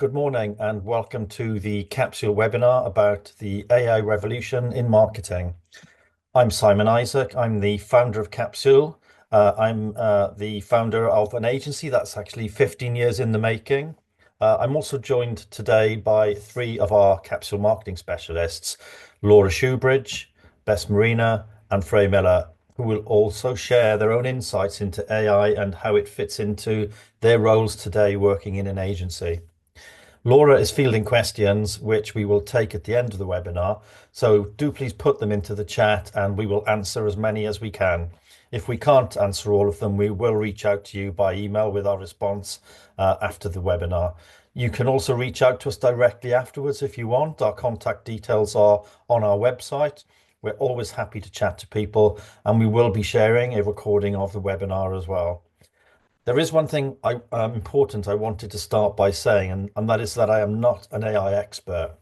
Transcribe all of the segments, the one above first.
Good morning and welcome to the Capsule webinar about the AI revolution in marketing. I'm Simon Isaac. I'm the founder of Capsule. I'm the founder of an agency that's actually 15 years in the making. I'm also joined today by three of our Capsule marketing specialists, Laura Shoebridge, Bess Marina, and Frey Miller, who will also share their own insights into AI and how it fits into their roles today working in an agency. Laura is fielding questions, which we will take at the end of the webinar. So do please put them into the chat and we will answer as many as we can. If we can't answer all of them, we will reach out to you by email with our response after the webinar. You can also reach out to us directly afterwards if you want. Our contact details are on our website. We're always happy to chat to people, and we will be sharing a recording of the webinar as well. There is one thing important I wanted to start by saying, and that is that I am not an AI expert,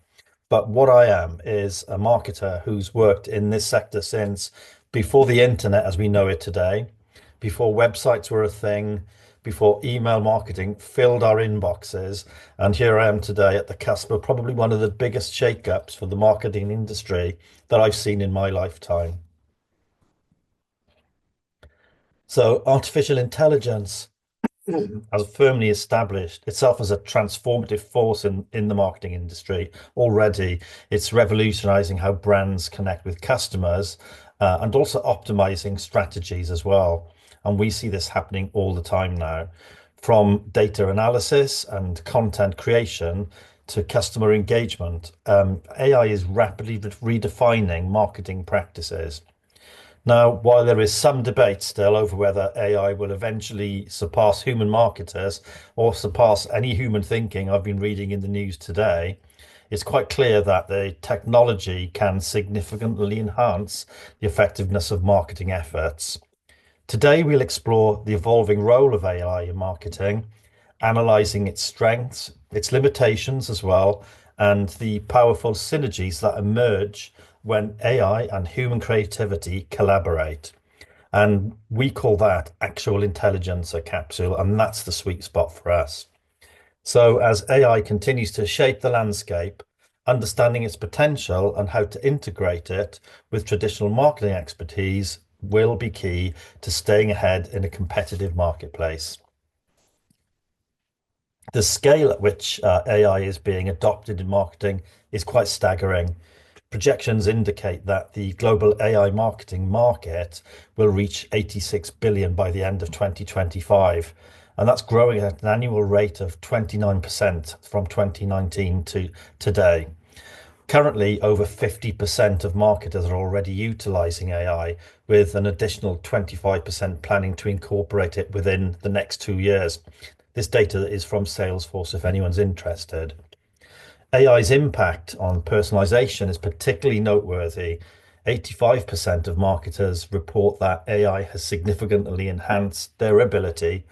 but what I am is a marketer who's worked in this sector since before the internet as we know it today, before websites were a thing, before email marketing filled our inboxes, and here I am today at the cusp of probably one of the biggest shakeups for the marketing industry that I've seen in my lifetime. So artificial intelligence has firmly established itself as a transformative force in the marketing industry already. It's revolutionizing how brands connect with customers and also optimizing strategies as well. And we see this happening all the time now, from data analysis and content creation to customer engagement. AI is rapidly redefining marketing practices. Now, while there is some debate still over whether AI will eventually surpass human marketers or surpass any human thinking I've been reading in the news today, it's quite clear that the technology can significantly enhance the effectiveness of marketing efforts. Today, we'll explore the evolving role of AI in marketing, analysing its strengths, its limitations as well, and the powerful synergies that emerge when AI and human creativity collaborate. And we call that actual intelligence at Capsule, and that's the sweet spot for us. So as AI continues to shape the landscape, understanding its potential and how to integrate it with traditional marketing expertise will be key to staying ahead in a competitive marketplace. The scale at which AI is being adopted in marketing is quite staggering. Projections indicate that the global AI marketing market will reach 86 billion by the end of 2025. And that's growing at an annual rate of 29% from 2019 to today. Currently, over 50% of marketers are already utilizing AI, with an additional 25% planning to incorporate it within the next 2 years. This data is from Salesforce, if anyone's interested. AI's impact on personalization is particularly noteworthy. 85% of marketers report that AI has significantly enhanced their ability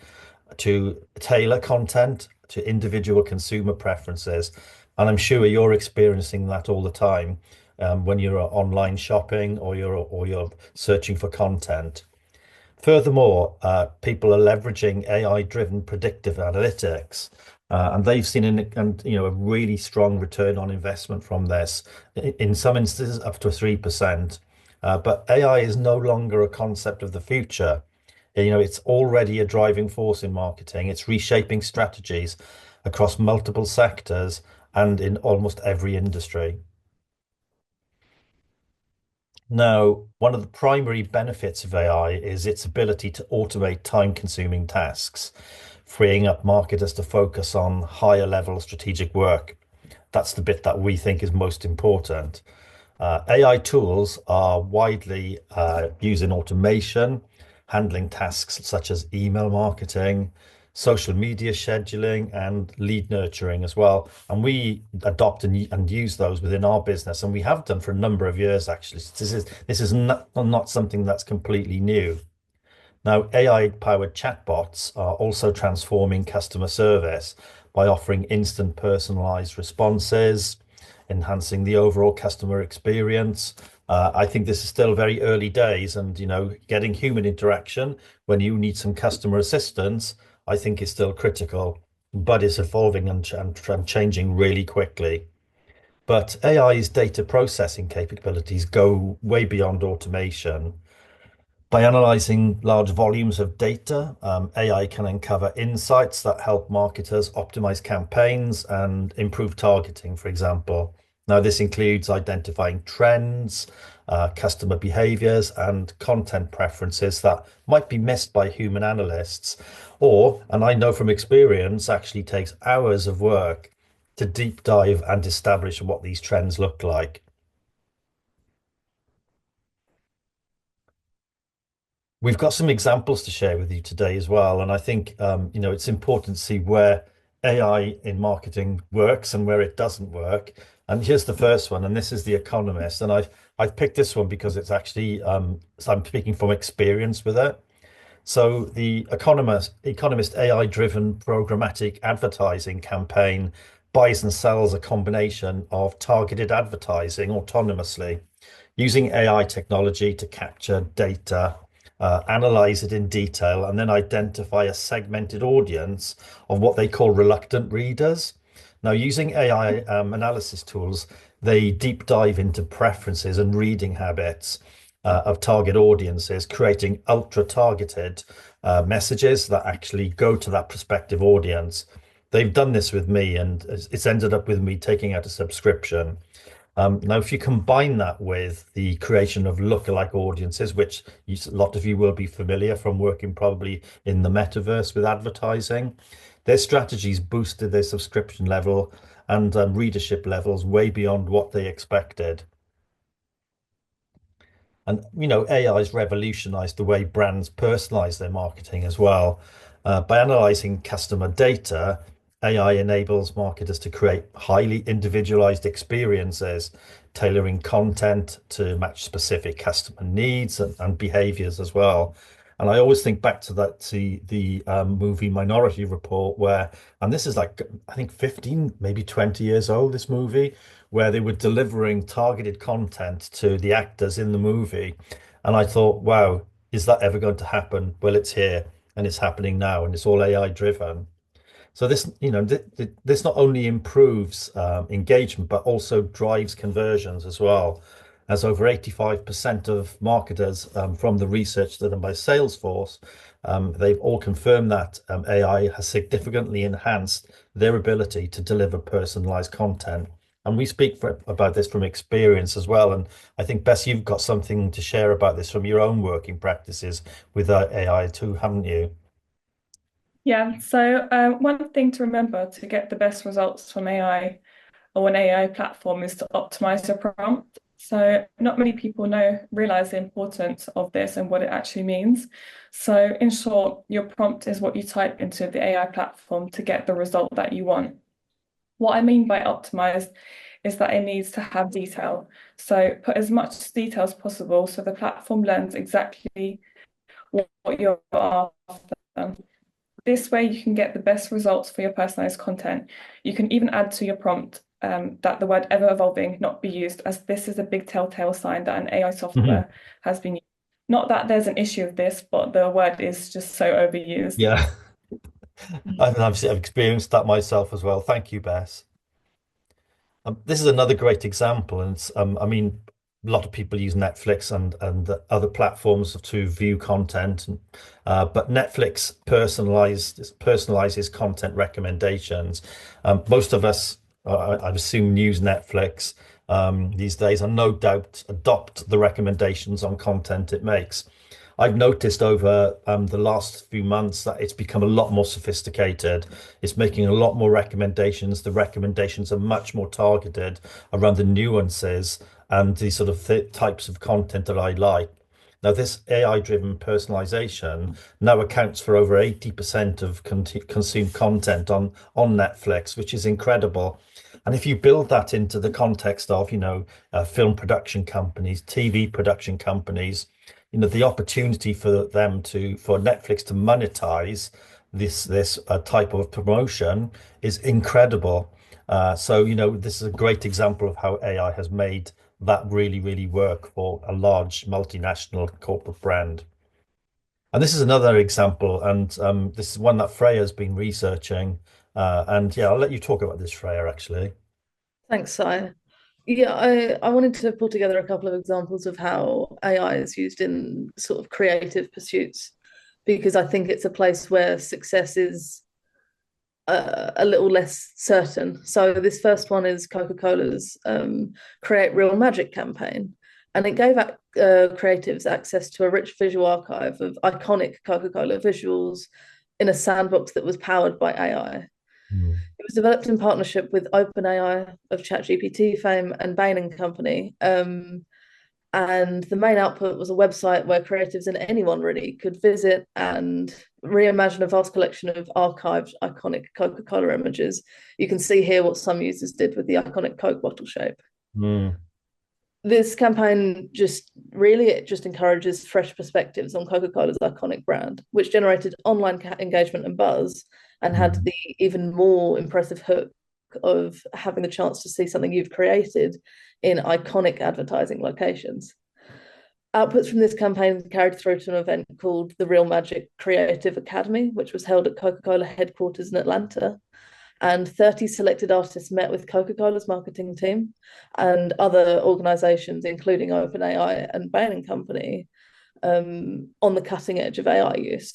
to tailor content to individual consumer preferences. And I'm sure you're experiencing that all the time when you're online shopping or you're searching for content. Furthermore, people are leveraging AI-driven predictive analytics, and they've seen a really strong return on investment from this. In some instances, up to 3%. But AI is no longer a concept of the future. It's already a driving force in marketing. It's reshaping strategies across multiple sectors and in almost every industry. Now, one of the primary benefits of AI is its ability to automate time-consuming tasks, freeing up marketers to focus on higher level strategic work. That's the bit that we think is most important. AI tools are widely used in automation, handling tasks such as email marketing, social media scheduling, and lead nurturing as well. And we adopt and use those within our business, and we have done for a number of years actually. This is not something that's completely new. Now, AI-powered chatbots are also transforming customer service by offering instant personalized responses, enhancing the overall customer experience. I think this is still very early days, and getting human interaction when you need some customer assistance, I think is still critical. but it's evolving and changing really quickly. But AI's data processing capabilities go way beyond automation. By analyzing large volumes of data, AI can uncover insights that help marketers optimize campaigns and improve targeting, for example. Now, this includes identifying trends, customer behaviors, and content preferences that might be missed by human analysts, or, and I know from experience, actually takes hours of work to deep dive and establish what these trends look like. We've got some examples to share with you today as well, and I think it's important to see where AI in marketing works and where it doesn't work. And here's the first one, and this is The Economist, and I've picked this one because it's actually so I'm speaking from experience with it. So the Economist AI-driven programmatic advertising campaign buys and sells a combination of targeted advertising autonomously using AI technology to capture data, analyze it in detail, and then identify a segmented audience of what they call reluctant readers. Now, using AI analysis tools, they deep dive into preferences and reading habits of target audiences, creating ultra targeted messages that actually go to that prospective audience. They've done this with me, and it's ended up with me taking out a subscription. Now, if you combine that with the creation of lookalike audiences, which a lot of you will be familiar from working probably in the metaverse with advertising, their strategies boosted their subscription level and readership levels way beyond what they expected. And AI has revolutionized the way brands personalize their marketing as well. By analyzing customer data, AI enables marketers to create highly individualized experiences, tailoring content to match specific customer needs and behaviors as well. And I always think back to that to the movie Minority Report, where, and this is like I think 15, maybe 20 years old, this movie, where they were delivering targeted content to the actors in the movie. And I thought, wow, is that ever going to happen? Well, it's here and it's happening now, and it's all AI driven. So this, this not only improves engagement, but also drives conversions as well, as over 85% of marketers from the research done by Salesforce, they've all confirmed that AI has significantly enhanced their ability to deliver personalized content. And we speak about this from experience as well. And I think, Bess, you've got something to share about this from your own working practices with AI too, haven't you? Yeah, so one thing to remember to get the best results from AI or an AI platform is to optimize your prompt. So not many people realize the importance of this and what it actually means. So in short, your prompt is what you type into the AI platform to get the result that you want. What I mean by optimized is that it needs to have detail. So put as much detail as possible so the platform learns exactly what you're after. This way, you can get the best results for your personalized content. You can even add to your prompt that the word ever evolving not be used, as this is a big telltale sign that an AI Mhm. software has been used. Not that there's an issue with this, but the word is just so overused. Yeah, I've experienced that myself as well. Thank you, Bess. This is another great example, and I mean, a lot of people use Netflix and other platforms to view content, but Netflix personalizes content recommendations. Most of us, I assume, use Netflix these days, and no doubt adopt the recommendations on content it makes. I've noticed over the last few months that it's become a lot more sophisticated. It's making a lot more recommendations. The recommendations are much more targeted around the nuances and the sort of th types of content that I like. Now, this AI-driven personalization now accounts for over 80% of consumed content on Netflix, which is incredible. And if you build that into the context of, film production companies, TV production companies, the opportunity for Netflix to monetize this type of promotion is incredible. So, this is a great example of how AI has made that really, really work for a large multinational corporate brand. And this is another example, and this is one that Freya's been researching. And yeah, I'll let you talk about this, Freya, actually. Thanks, Si. Yeah, I wanted to pull together a couple of examples of how AI is used in sort of creative pursuits, because I think it's a place where success is a little less certain. So this first one is Coca-Cola's Create Real Magic campaign, and it gave creatives access to a rich visual archive of iconic Coca-Cola visuals in a sandbox that was powered by AI. Mm. It was developed in partnership with OpenAI of ChatGPT fame and Bain and Company. And the main output was a website where creatives and anyone really could visit and reimagine a vast collection of archived iconic Coca-Cola images. You can see here what some users did with the iconic Coke bottle shape. Mm. This campaign just encourages fresh perspectives on Coca-Cola's iconic brand, which generated online engagement and buzz, and had Mm. the even more impressive hook of having the chance to see something you've created in iconic advertising locations. Outputs from this campaign carried through to an event called the Real Magic Creative Academy, which was held at Coca-Cola headquarters in Atlanta. And 30 selected artists met with Coca-Cola's marketing team and other organizations, including OpenAI and Bain and Company, on the cutting edge of AI use.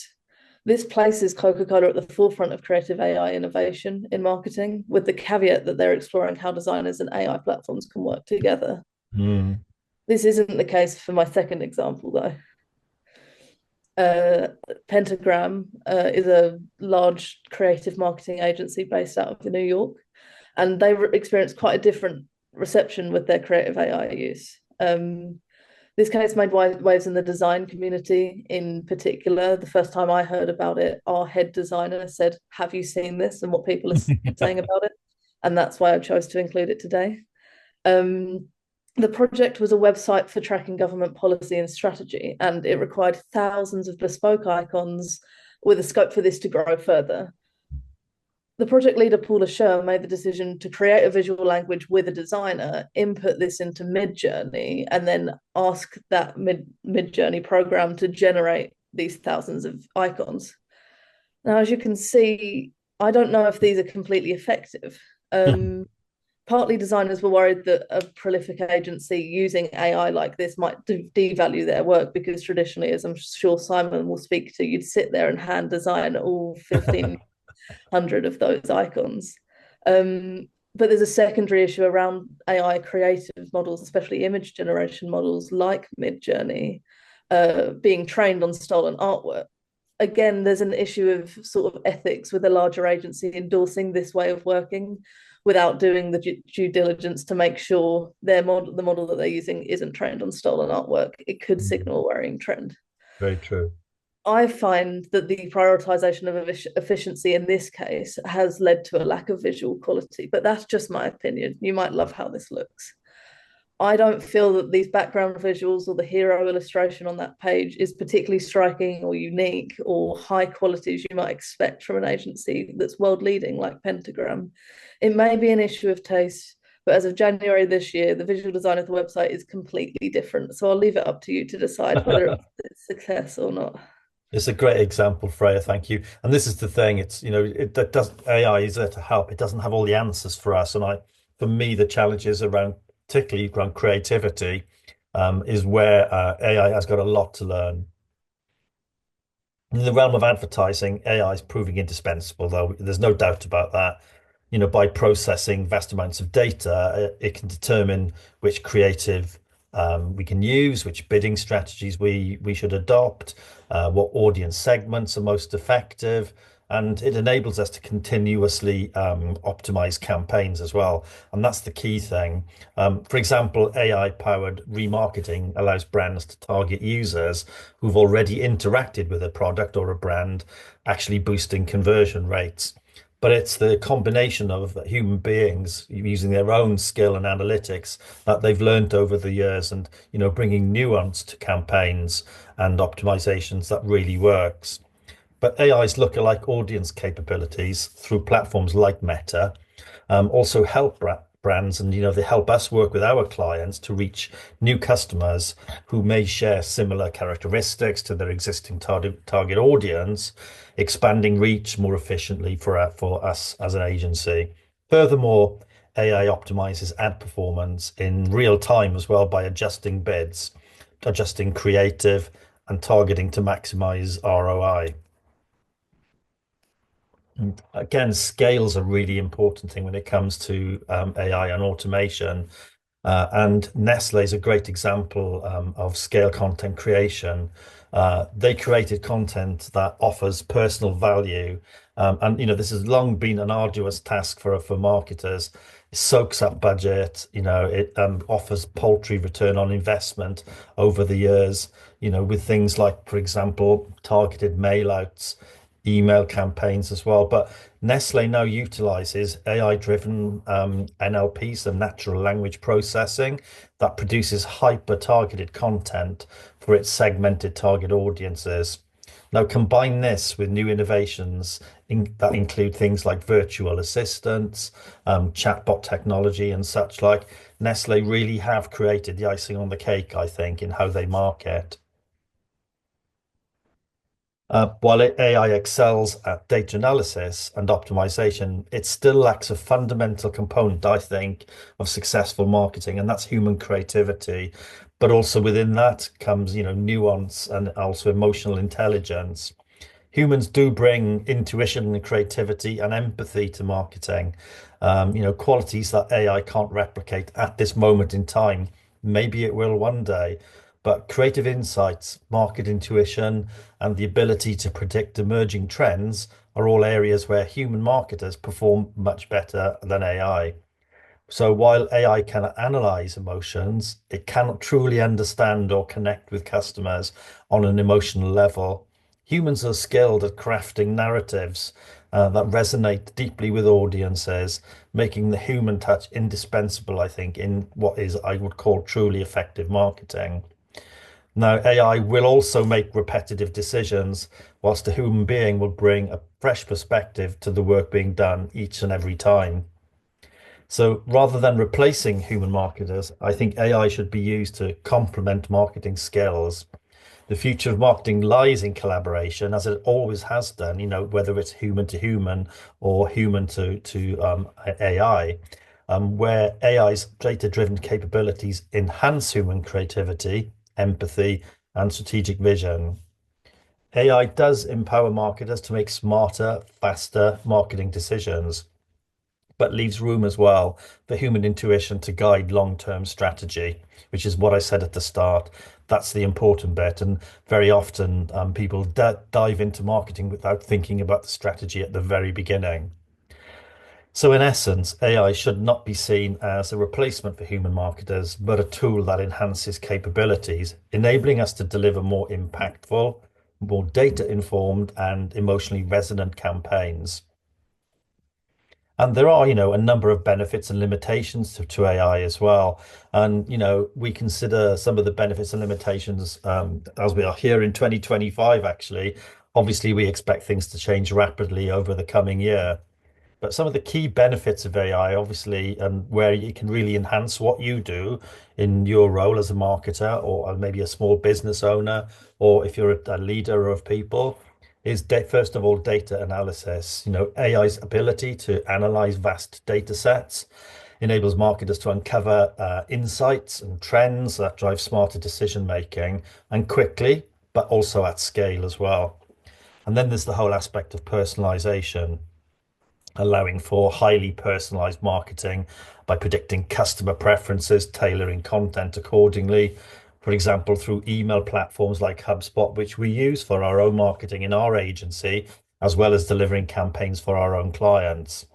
This places Coca-Cola at the forefront of creative AI innovation in marketing, with the caveat that they're exploring how designers and AI platforms can work together. Mm. This isn't the case for my second example, though. Uh, Pentagram is a large creative marketing agency based out of New York, and they experienced quite a different reception with their creative AI use. This case made waves in the design community in particular. The first time I heard about it, our head designer said, "Have you seen this?" and what people are saying about it. And that's why I chose to include it today. The project was a website for tracking government policy and strategy, and it required thousands of bespoke icons with a scope for this to grow further. The project leader, Paula Scher, made the decision to create a visual language with a designer, input this into Midjourney, and then ask that Midjourney program to generate these thousands of icons. Now, as you can see, I don't know if these are completely effective. Partly designers were worried that a prolific agency using AI like this might devalue their work, because traditionally, as I'm sure Simon will speak to, you'd sit there and hand design all 1,500 of those icons. But there's a secondary issue around AI creative models, especially image generation models like Midjourney, being trained on stolen artwork. Again, there's an issue of sort of ethics with a larger agency endorsing this way of working without doing the due diligence to make sure the model that they're using isn't trained on stolen artwork. It could signal a worrying trend. Very true. I find that the prioritization of efficiency in this case has led to a lack of visual quality, but that's just my opinion. You might love how this looks. I don't feel that these background visuals or the hero illustration on that page is particularly striking or unique or high quality as you might expect from an agency that's world leading like Pentagram. It may be an issue of taste, but as of January this year, the visual design of the website is completely different. So I'll leave it up to you to decide whether it's a success or not. It's a great example, Freya. Thank you. And this is the thing. It's, that doesn't AI is there to help. It doesn't have all the answers for us. And for me, the challenges around, particularly around creativity, is where AI has got a lot to learn. In the realm of advertising, AI is proving indispensable, though there's no doubt about that. By processing vast amounts of data, it can determine which creative we can use, which bidding strategies we should adopt, what audience segments are most effective, and it enables us to continuously optimize campaigns as well. And that's the key thing. For example, AI-powered remarketing allows brands to target users who've already interacted with a product or a brand, actually boosting conversion rates. But it's the combination of human beings using their own skill and analytics that they've learned over the years, and bringing nuance to campaigns and optimizations that really works. But AI's lookalike audience capabilities through platforms like Meta also help brands, and they help us work with our clients to reach new customers who may share similar characteristics to their existing target audience, expanding reach more efficiently for us as an agency. Furthermore, AI optimizes ad performance in real time as well by adjusting bids, adjusting creative, and targeting to maximize ROI. And again, scale's a really important thing when it comes to AI and automation. And Nestle is a great example of scale content creation. They created content that offers personal value. And this has long been an arduous task for marketers. It soaks up budget, it offers paltry return on investment over the years, with things like, for example, targeted mail outs, email campaigns as well. But Nestle now utilizes AI-driven NLP, so natural language processing, that produces hyper-targeted content for its segmented target audiences. Now, combine this with new innovations that include things like virtual assistants, chatbot technology, and such like. Nestle really have created the icing on the cake, I think, in how they market. While AI excels at data analysis and optimization, it still lacks a fundamental component, I think, of successful marketing, and that's human creativity. But also within that comes, nuance and also emotional intelligence. Humans do bring intuition and creativity and empathy to marketing, qualities that AI can't replicate at this moment in time. Maybe it will one day, but creative insights, market intuition, and the ability to predict emerging trends are all areas where human marketers perform much better than AI. So while AI can analyze emotions, it cannot truly understand or connect with customers on an emotional level. Humans are skilled at crafting narratives that resonate deeply with audiences, making the human touch indispensable, I think, in what is, I would call, truly effective marketing. Now, AI will also make repetitive decisions, whilst a human being will bring a fresh perspective to the work being done each and every time. So rather than replacing human marketers, I think AI should be used to complement marketing skills. The future of marketing lies in collaboration, as it always has done, whether it's human to human or human to AI, where AI's data-driven capabilities enhance human creativity, empathy, and strategic vision. AI does empower marketers to make smarter, faster marketing decisions, but leaves room as well for human intuition to guide long-term strategy, which is what I said at the start. That's the important bit. And very often people dive into marketing without thinking about the strategy at the very beginning. So in essence, AI should not be seen as a replacement for human marketers, but a tool that enhances capabilities, enabling us to deliver more impactful, more data-informed and emotionally resonant campaigns. And there are, a number of benefits and limitations to AI as well. And, we consider some of the benefits and limitations as we are here in 2025, actually. Obviously, we expect things to change rapidly over the coming year. But some of the key benefits of AI, obviously, and where you can really enhance what you do in your role as a marketer or maybe a small business owner, or if you're a leader of people, is first of all data analysis. AI's ability to analyze vast data sets enables marketers to uncover insights and trends that drive smarter decision making, and quickly, but also at scale as well. And then there's the whole aspect of personalization, allowing for highly personalized marketing by predicting customer preferences, tailoring content accordingly. For example, through email platforms like HubSpot, which we use for our own marketing in our agency, as well as delivering campaigns for our own clients.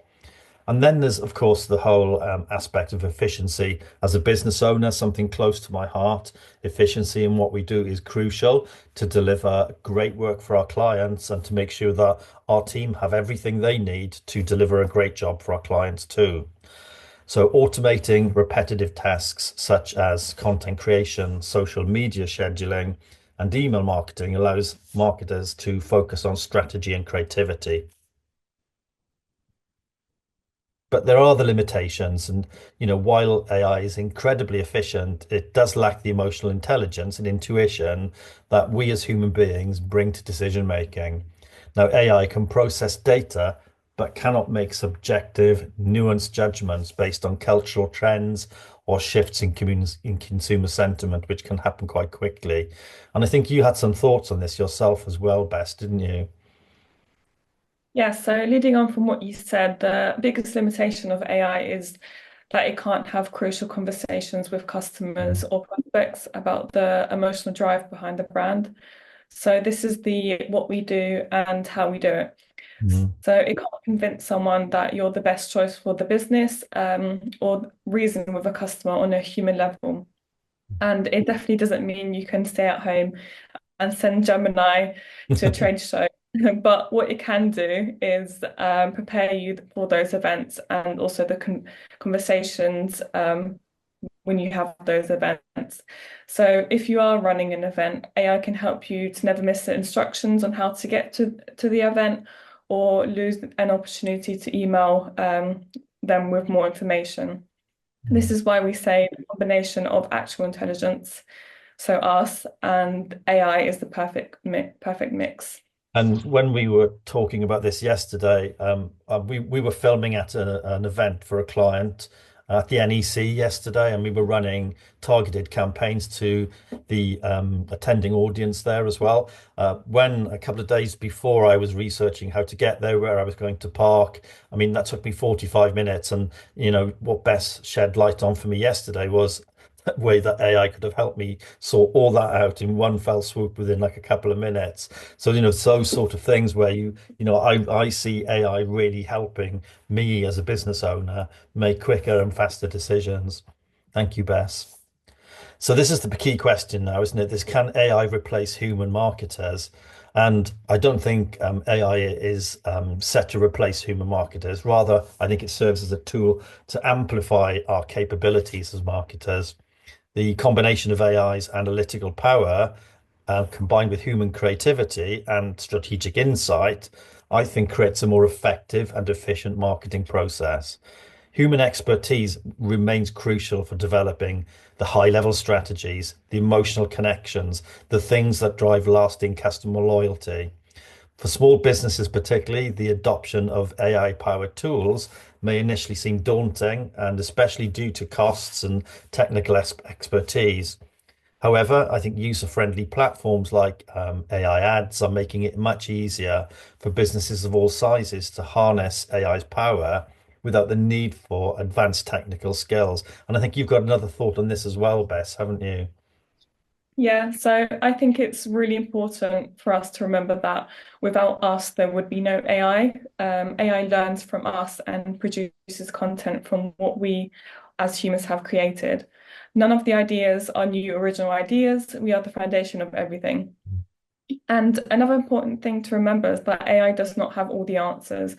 And then there's, of course, the whole aspect of efficiency. As a business owner, something close to my heart, efficiency in what we do is crucial to deliver great work for our clients and to make sure that our team have everything they need to deliver a great job for our clients too. So automating repetitive tasks such as content creation, social media scheduling, and email marketing allows marketers to focus on strategy and creativity. but there are the limitations. And, while AI is incredibly efficient, it does lack the emotional intelligence and intuition that we as human beings bring to decision making. Now, AI can process data, but cannot make subjective, nuanced judgments based on cultural trends or shifts in consumer sentiment, which can happen quite quickly. And I think you had some thoughts on this yourself as well, Bess, didn't you? Yeah, so leading on from what you said, the biggest limitation of AI is that it can't have crucial conversations with customers or prospects about the emotional drive behind the brand. So this is the what we do and how we do it. Mm. So it can't convince someone that you're the best choice for the business, or reason with a customer on a human level. And it definitely doesn't mean you can stay at home and send Gemini to a trade show. But what it can do is prepare you for those events and also the conversations when you have those events. So if you are running an event, AI can help you to never miss the instructions on how to get to the event or lose an opportunity to email them with more information. This is why we say the combination of actual intelligence, so us, and AI is the perfect mix. And when we were talking about this yesterday, we were filming at an event for a client at the NEC yesterday, and we were running targeted campaigns to the attending audience there as well. When a couple of days before I was researching how to get there, where I was going to park, I mean, that took me 45 minutes. And, what Bess shed light on for me yesterday was way that AI could have helped me sort all that out in one fell swoop within like a couple of minutes. So, those sort of things where I see AI really helping me as a business owner make quicker and faster decisions. Thank you, Bess. So this is the key question now, isn't it? This can AI replace human marketers? And I don't think AI is set to replace human marketers. Rather, I think it serves as a tool to amplify our capabilities as marketers. The combination of AI's analytical power, combined with human creativity and strategic insight, I think creates a more effective and efficient marketing process. Human expertise remains crucial for developing the high level strategies, the emotional connections, the things that drive lasting customer loyalty. For small businesses, particularly, the adoption of AI powered tools may initially seem daunting, and especially due to costs and technical expertise. However, I think user-friendly platforms like AI ads are making it much easier for businesses of all sizes to harness AI's power without the need for advanced technical skills. And I think you've got another thought on this as well, Bess, haven't you? Yeah, so I think it's really important for us to remember that without us, there would be no AI. AI learns from us and produces content from what we as humans have created. None of the ideas are new original ideas. We are the foundation of everything. And another important thing to remember is that AI does not have all the answers.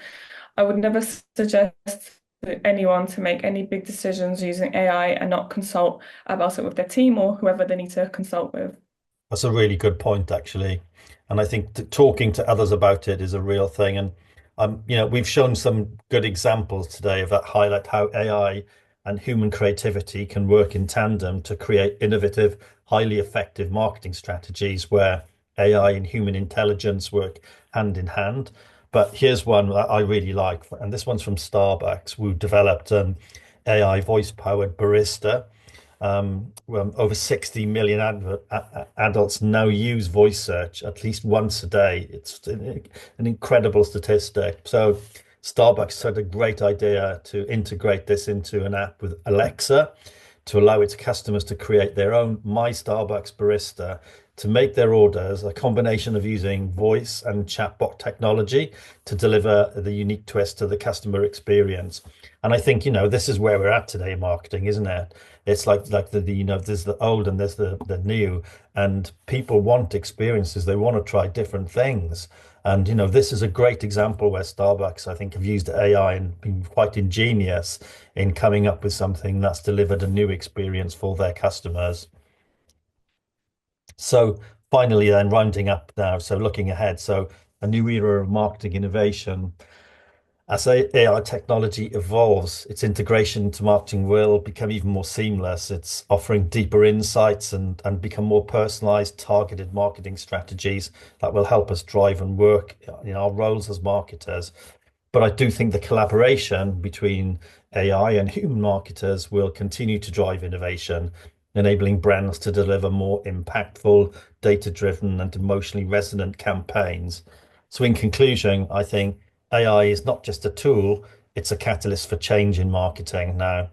I would never suggest to anyone to make any big decisions using AI and not consult about it with their team or whoever they need to consult with. That's a really good point, actually. And I think talking to others about it is a real thing. And we've shown some good examples today of that highlight how AI and human creativity can work in tandem to create innovative, highly effective marketing strategies where AI and human intelligence work hand in hand. But here's one that I really like, and this one's from Starbucks, who developed an AI voice-powered barista. Well, over 60 million adults now use voice search at least once a day. It's an incredible statistic. So Starbucks had a great idea to integrate this into an app with Alexa to allow its customers to create their own My Starbucks barista to make their orders, a combination of using voice and chatbot technology to deliver the unique twist to the customer experience. And I think, this is where we're at today in marketing, isn't it? It's like there's the old and there's the new, and people want experiences. They want to try different things. And, this is a great example where Starbucks, I think, have used AI and been quite ingenious in coming up with something that's delivered a new experience for their customers. So finally, then rounding up now, so looking ahead, so a new era of marketing innovation. As AI technology evolves, its integration into marketing will become even more seamless. It's offering deeper insights and become more personalized, targeted marketing strategies that will help us drive and work in our roles as marketers. But I do think the collaboration between AI and human marketers will continue to drive innovation, enabling brands to deliver more impactful, data-driven, and emotionally resonant campaigns. So, in conclusion, I think AI is not just a tool, it's a catalyst for change in marketing now.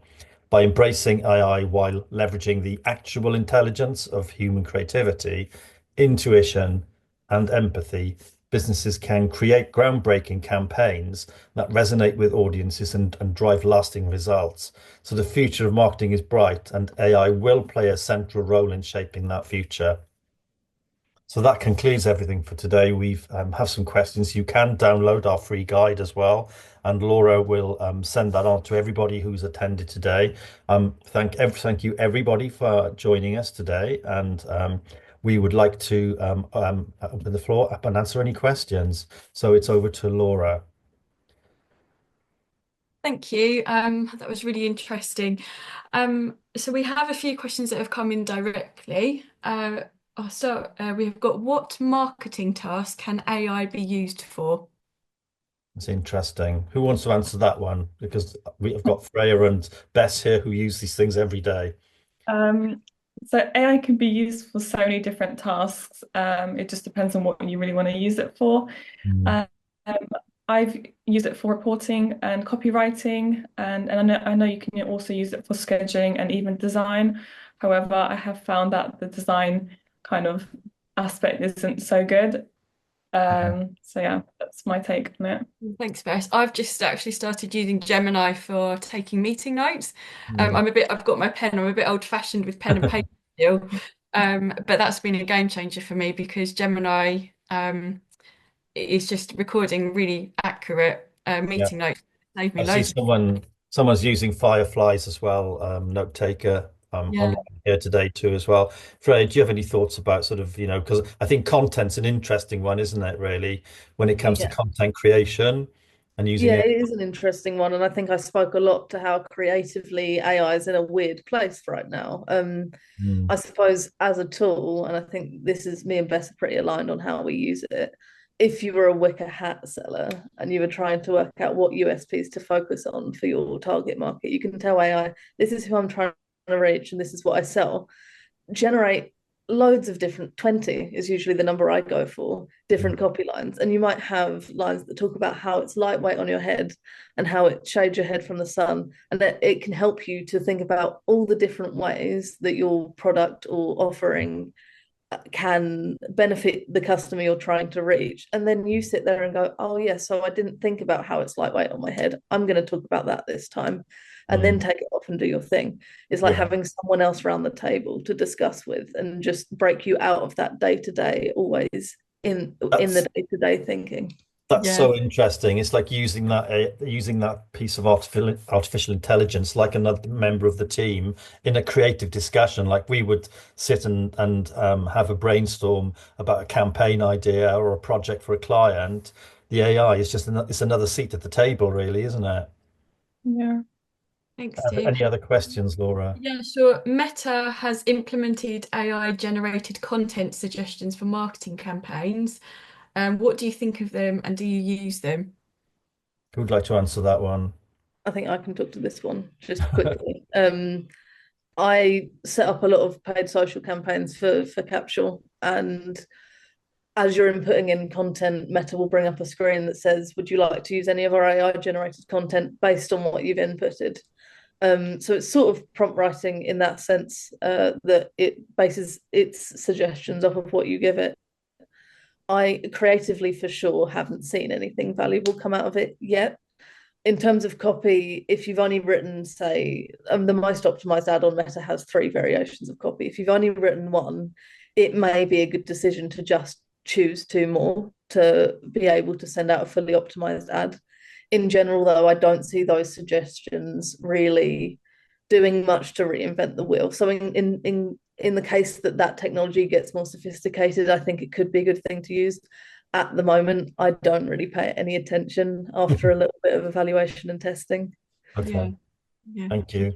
By embracing AI while leveraging the actual intelligence of human creativity, intuition, and empathy, businesses can create groundbreaking campaigns that resonate with audiences and drive lasting results. So the future of marketing is bright, and AI will play a central role in shaping that future. So that concludes everything for today. We've have some questions. You can download our free guide as well, and Laura will send that on to everybody who's attended today. Thank you everybody for joining us today, and we would like to open the floor up and answer any questions. So it's over to Laura. Thank you. That was really interesting. So we have a few questions that have come in directly. We've got, what marketing task can AI be used for? It's interesting. Who wants to answer that one? Because we've got Freya and Bess here who use these things every day. So AI can be used for so many different tasks. It just depends on what you really want to use it for. Mm. Um, I've used it for reporting and copywriting, and I know you can also use it for scheduling and even design. However, I have found that the design kind of aspect isn't so good. So yeah, that's my take on it. Thanks, Bess. I've just actually started using Gemini for taking meeting notes. Mm. I've got my pen. I'm a bit old-fashioned with pen and paper still. But that's been a game changer for me because Gemini is just recording really accurate Yeah. meeting notes. Saved me I see loads. someone's using Fireflies as well, note taker Yeah. online here today too as well. Freya, do you have any thoughts about sort of, because I think content's an interesting one, isn't it, really, when it comes to Yeah. content creation and using Yeah, it? it is an interesting one, and I think I spoke a lot to how creatively AI is in a weird place right now. Mm. I suppose as a tool, and I think this is me and Bess are pretty aligned on how we use it. If you were a wicker hat seller and you were trying to work out what USPs to focus on for your target market, you can tell AI, this is who I'm trying to reach and this is what I sell. Generate loads of different, 20 is usually the number I go for, different copy lines. And you might have lines that talk about how it's lightweight on your head and how it shades your head from the sun. And that it can help you to think about all the different ways that your product or offering can benefit the customer you're trying to reach. And then you sit there and go, oh, yeah, so I didn't think about how it's lightweight on my head. I'm going to talk about that this time. And then take it off and do your thing. It's like Yeah. having someone else around the table to discuss with and just break you out of that day to day, always in That's the day to day thinking. That's Yeah. so interesting. It's like using that piece of artificial intelligence like another member of the team in a creative discussion. Like we would sit and have a brainstorm about a campaign idea or a project for a client. The AI is just it's another seat at the table, really, isn't it? Yeah. Thanks, Steve. Any other questions, Laura? Yeah, sure. Meta has implemented AI-generated content suggestions for marketing campaigns. What do you think of them and do you use them? Who would like to answer that one? I think I can talk to this one just quickly. I set up a lot of paid social campaigns for Capsule, and as you're inputting in content, Meta will bring up a screen that says, would you like to use any of our AI generated content based on what you've inputted? So it's sort of prompt writing in that sense, that it bases its suggestions off of what you give it. I creatively, for sure, haven't seen anything valuable come out of it yet. In terms of copy, if you've only written, say, the most optimized ad on Meta has 3 variations of copy. If you've only written one, it may be a good decision to just choose 2 more to be able to send out a fully optimized ad. In general, though, I don't see those suggestions really doing much to reinvent the wheel. So in the case that technology gets more sophisticated, I think it could be a good thing to use. At the moment, I don't really pay it any attention after a little bit of evaluation and testing. Yeah, Okay, yeah. thank you.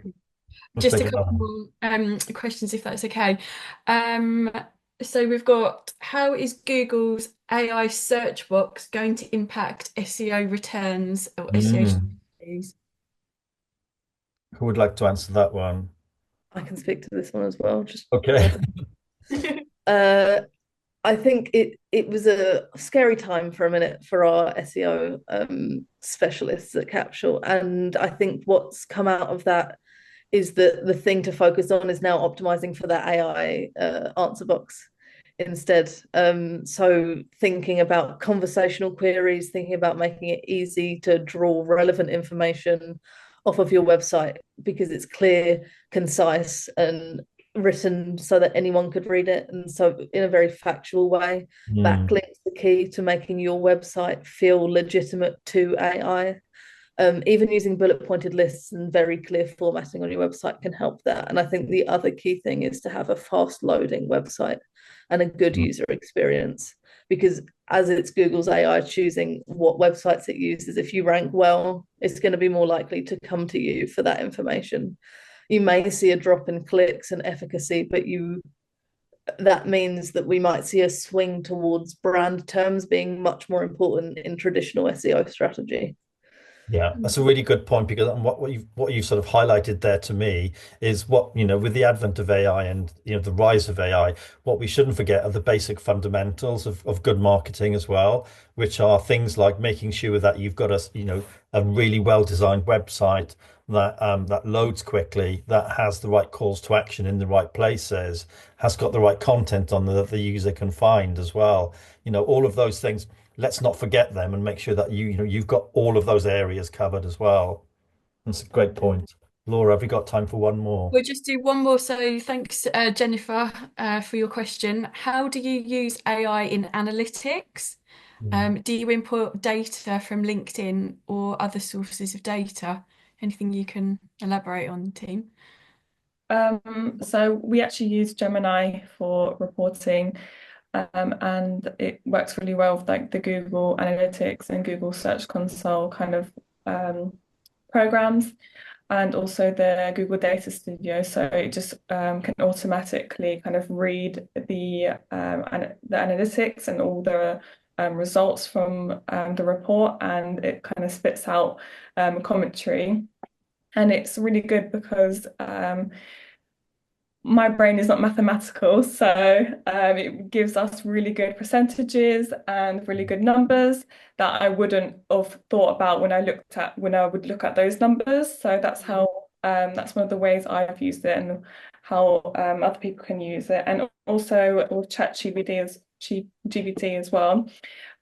Let's Just take a couple another one. more questions, if that's okay. Um, so we've got, how is Google's AI search box going to impact SEO returns or SEO Mm. strategies? Who would like to answer that one? I can speak to this one as well. Just Okay. uh, I think it was a scary time for a minute for our SEO specialists at Capsule, and I think what's come out of that is that the thing to focus on is now optimizing for that AI answer box instead. So thinking about conversational queries, thinking about making it easy to draw relevant information off of your website because it's clear, concise, and written so that anyone could read it. And so in a very factual way, Mm. backlinks the key to making your website feel legitimate to AI. Even using bullet pointed lists and very clear formatting on your website can help that. And I think the other key thing is to have a fast loading website and a good user experience. Because as it's Google's AI choosing what websites it uses, if you rank well, it's going to be more likely to come to you for that information. You may see a drop in clicks and efficacy, but that means that we might see a swing towards brand terms being much more important in traditional SEO strategy. Yeah, that's a really good point because what you've sort of highlighted there to me is what, with the advent of AI and the rise of AI, what we shouldn't forget are the basic fundamentals of good marketing as well, which are things like making sure that you've got a really well designed website that loads quickly, that has the right calls to action in the right places, has got the right content on that the user can find as well. All of those things, let's not forget them and make sure that you've got all of those areas covered as well. That's a great point. Laura, have we got time for one more? We'll just do one more. So thanks, Jennifer, for your question. How do you use AI in analytics? Mm. Do you import data from LinkedIn or other sources of data? Anything you can elaborate on, team? So we actually use Gemini for reporting, and it works really well with like the Google Analytics and Google Search Console kind of programs, and also the Google Data Studio. So it just can automatically kind of read the analytics and all the results from the report, and it kind of spits out commentary. And it's really good because my brain is not mathematical, so it gives us really good percentages and really good numbers that I wouldn't have thought about when I would look at those numbers. So that's one of the ways I've used it and how other people can use it. And also with GPT as well.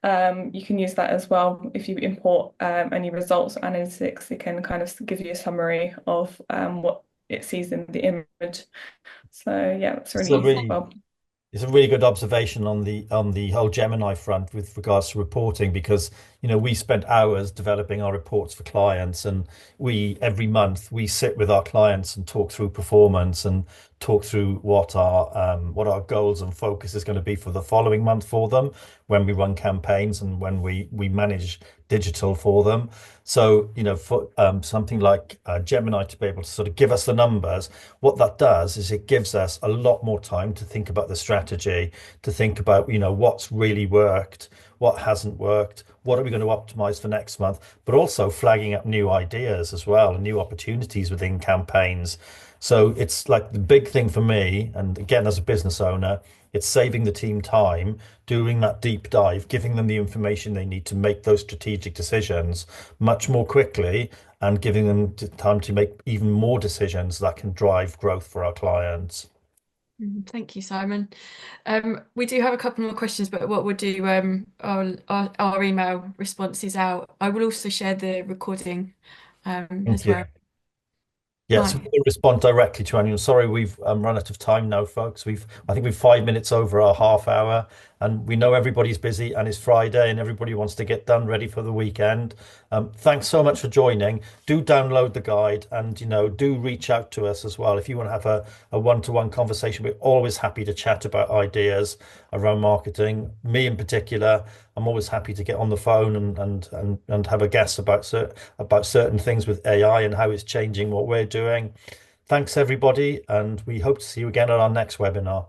You can use that as well if you import any results or analytics. It can kind of give you a summary of what it sees in the image. So yeah, it's It's really a easy as really well. It's a really good observation on the whole Gemini front with regards to reporting because we spent hours developing our reports for clients, and we every month we sit with our clients and talk through performance and talk through what our goals and focus is going to be for the following month for them when we run campaigns and when we manage digital for them. So for something like Gemini to be able to sort of give us the numbers, what that does is it gives us a lot more time to think about the strategy, to think about, what's really worked, what hasn't worked, what are we going to optimize for next month, but also flagging up new ideas as well and new opportunities within campaigns. So it's like the big thing for me, and again, as a business owner, it's saving the team time, doing that deep dive, giving them the information they need to make those strategic decisions much more quickly and giving them time to make even more decisions that can drive growth for our clients. Thank you, Simon. We do have a couple more questions, but what we'll do, our email response is out. I will also share the recording Thank as you. well. Yes, Right. we'll respond directly to anyone. Sorry, we've run out of time now, folks. I think we've 5 minutes over our half hour. And we know everybody's busy and it's Friday and everybody wants to get done ready for the weekend. Thanks so much for joining. Do download the guide, and do reach out to us as well if you want to have a one-to-one conversation. We're always happy to chat about ideas around marketing. Me in particular, I'm always happy to get on the phone and have a guess about certain things with AI and how it's changing what we're doing. Thanks everybody, and we hope to see you again at our next webinar.